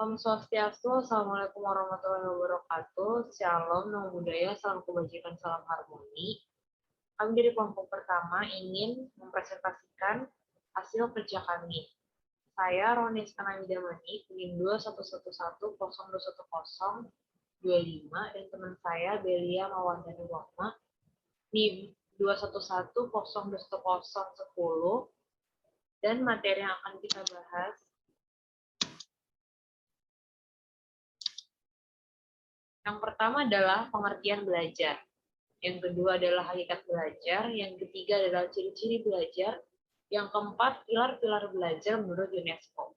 Om Swastiastu, Assalamualaikum warahmatullahi wabarakatuh. Shalom, Namo Buddhaya, salam kebajikan, salam harmoni. Kami dari kelompok pertama ingin mempresentasikan hasil kerja kami. Saya Roni Skanamidamani, PIN 21110211025, dan teman saya Belia Mawandani Wama, PIN 211021010, dan materi yang akan kita bahas yang pertama adalah pengertian belajar. Yang kedua adalah hakikat belajar. Yang ketiga adalah ciri-ciri belajar. Yang keempat, pilar-pilar belajar menurut UNESCO.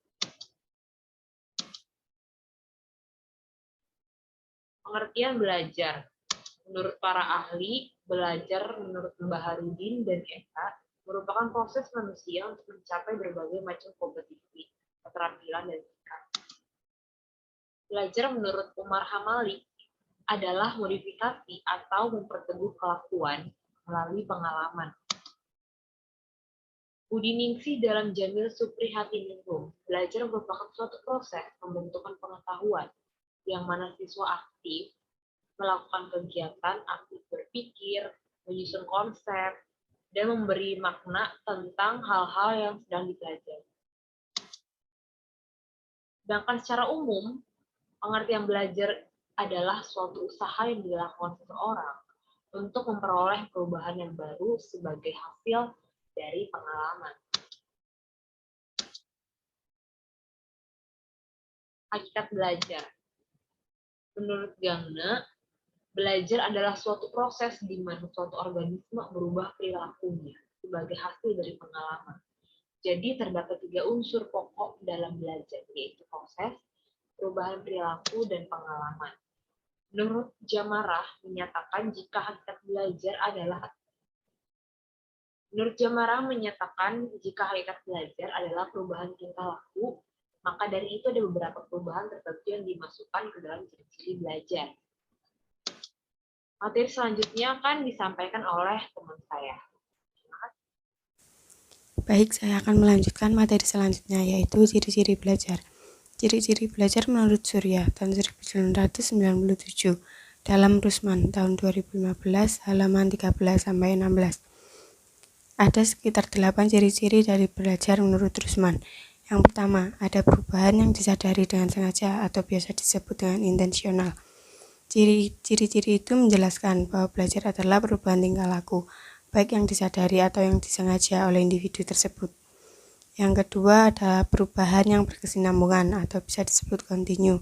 Pengertian belajar. Menurut para ahli, belajar menurut Mbah Harudin dan Eka merupakan proses manusia untuk mencapai berbagai macam kompetisi, keterampilan, dan sikap. Belajar menurut Umar Hamali adalah modifikasi atau memperteguh kelakuan melalui pengalaman. Budi Ningsih dalam Jamil Supri Hatiningrum, belajar merupakan suatu proses pembentukan pengetahuan yang mana siswa aktif melakukan kegiatan aktif berpikir, menyusun konsep, dan memberi makna tentang hal-hal yang sedang dipelajari. Sedangkan secara umum, pengertian belajar adalah suatu usaha yang dilakukan seseorang untuk memperoleh perubahan yang baru sebagai hasil dari pengalaman. Hakikat belajar. Menurut Gangna, belajar adalah suatu proses di mana suatu organisme berubah perilakunya sebagai hasil dari pengalaman. Jadi terdapat 3 unsur pokok dalam belajar, yaitu proses, perubahan perilaku, dan pengalaman. Menurut Jamarah menyatakan jika hakikat belajar adalah perubahan tingkah laku, maka dari itu ada beberapa perubahan tertentu yang dimasukkan ke dalam ciri-ciri belajar. Materi selanjutnya akan disampaikan oleh teman saya. Baik, saya akan melanjutkan materi selanjutnya, yaitu ciri-ciri belajar. Ciri-ciri belajar menurut Surya tahun 1997 dalam Rusman tahun 2015 halaman 13-16. Ada sekitar 8 ciri-ciri dari belajar menurut Rusman. Yang pertama, ada perubahan yang disadari dengan sengaja atau biasa disebut dengan intensional. Ciri-ciri itu menjelaskan bahwa belajar adalah perubahan tingkah laku, baik yang disadari atau yang disengaja oleh individu tersebut. Yang kedua adalah perubahan yang berkesinambungan atau bisa disebut kontinu.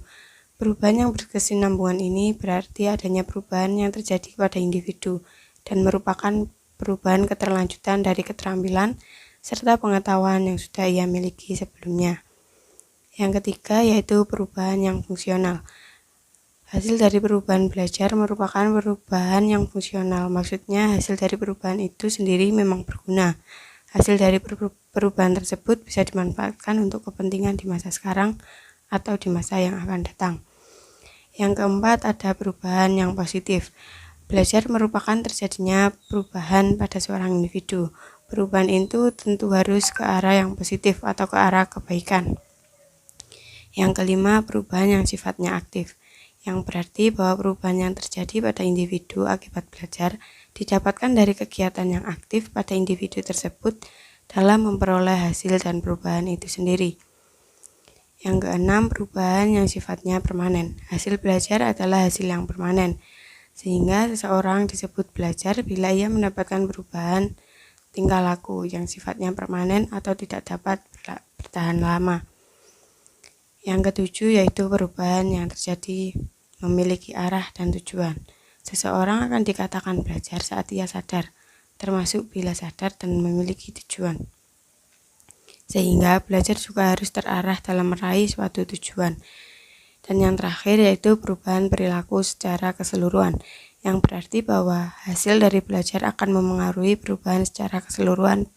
Perubahan yang berkesinambungan ini berarti adanya perubahan yang terjadi pada individu dan merupakan perubahan keterlanjutan dari keterampilan serta pengetahuan yang sudah ia miliki sebelumnya. Yang ketiga yaitu perubahan yang fungsional. Hasil dari perubahan belajar merupakan perubahan yang fungsional. Maksudnya hasil dari perubahan itu sendiri memang berguna. Hasil dari perubahan tersebut bisa dimanfaatkan untuk kepentingan di masa sekarang atau di masa yang akan datang. Yang keempat ada perubahan yang positif. Belajar merupakan terjadinya perubahan pada seorang individu. Perubahan itu tentu harus ke arah yang positif atau ke arah kebaikan. Yang kelima, perubahan yang sifatnya aktif, yang berarti bahwa perubahan yang terjadi pada individu akibat belajar didapatkan dari kegiatan yang aktif pada individu tersebut dalam memperoleh hasil dan perubahan itu sendiri. Yang keenam, perubahan yang sifatnya permanen. Hasil belajar adalah hasil yang permanen, sehingga seseorang disebut belajar bila ia mendapatkan perubahan tingkah laku yang sifatnya permanen atau tidak dapat bertahan lama. Yang ketujuh yaitu perubahan yang terjadi memiliki arah dan tujuan. Seseorang akan dikatakan belajar saat ia sadar, termasuk bila sadar dan memiliki tujuan. Sehingga belajar juga harus terarah dalam meraih suatu tujuan. Dan yang terakhir yaitu perubahan perilaku secara keseluruhan, yang berarti bahwa hasil dari belajar akan memengaruhi perubahan secara keseluruhan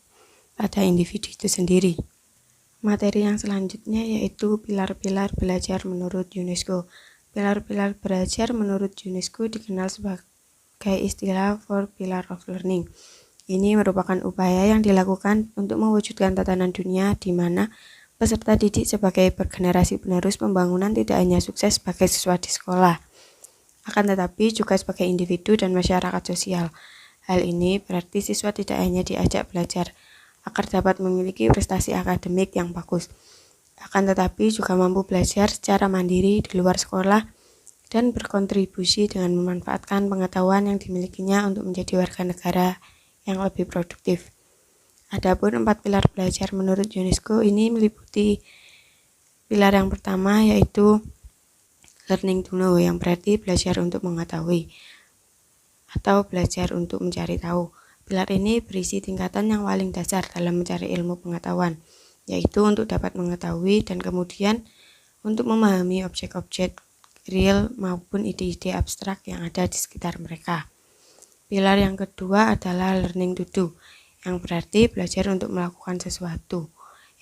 pada individu itu sendiri. Materi yang selanjutnya yaitu pilar-pilar belajar menurut UNESCO. Pilar-pilar belajar menurut UNESCO dikenal sebagai istilah 4 Pillar of Learning. Ini merupakan upaya yang dilakukan untuk mewujudkan tatanan dunia di mana Peserta didik sebagai generasi penerus pembangunan tidak hanya sukses sebagai siswa di sekolah, akan tetapi juga sebagai individu dan masyarakat sosial. Hal ini berarti siswa tidak hanya diajak belajar agar dapat memiliki prestasi akademik yang bagus, akan tetapi juga mampu belajar secara mandiri di luar sekolah dan berkontribusi dengan memanfaatkan pengetahuan yang dimilikinya untuk menjadi warga negara yang lebih produktif. Adapun 4 pilar belajar menurut UNESCO ini meliputi pilar yang pertama yaitu learning to know, yang berarti belajar untuk mengetahui atau belajar untuk mencari tahu. Pilar ini berisi tingkatan yang paling dasar dalam mencari ilmu pengetahuan, yaitu untuk dapat mengetahui dan kemudian untuk memahami objek-objek real maupun ide-ide abstrak yang ada di sekitar mereka. Pilar yang kedua adalah learning to do, yang berarti belajar untuk melakukan sesuatu,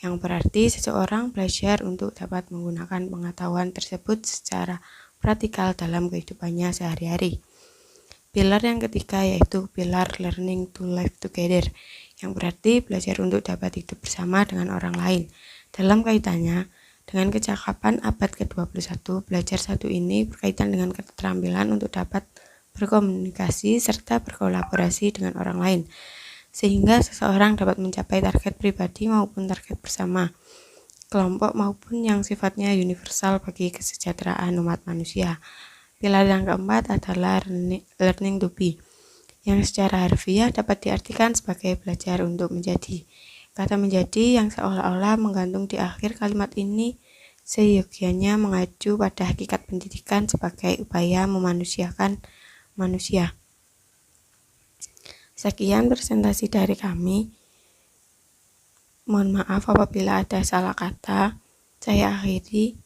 yang berarti seseorang belajar untuk dapat menggunakan pengetahuan tersebut secara praktikal dalam kehidupannya sehari-hari. Pilar yang ketiga yaitu pilar learning to live together, yang berarti belajar untuk dapat hidup bersama dengan orang lain. Dalam kaitannya dengan kecakapan abad ke-21, belajar satu ini berkaitan dengan keterampilan untuk dapat berkomunikasi serta berkolaborasi dengan orang lain, sehingga seseorang dapat mencapai target pribadi maupun target bersama, kelompok maupun yang sifatnya universal bagi kesejahteraan umat manusia. Pilar yang keempat adalah learning to be, yang secara harfiah dapat diartikan sebagai belajar untuk menjadi. Kata menjadi yang seolah-olah menggantung di akhir kalimat ini seyogianya mengacu pada hakikat pendidikan sebagai upaya memanusiakan manusia. Sekian presentasi dari kami. Mohon maaf apabila ada salah kata. Saya akhiri.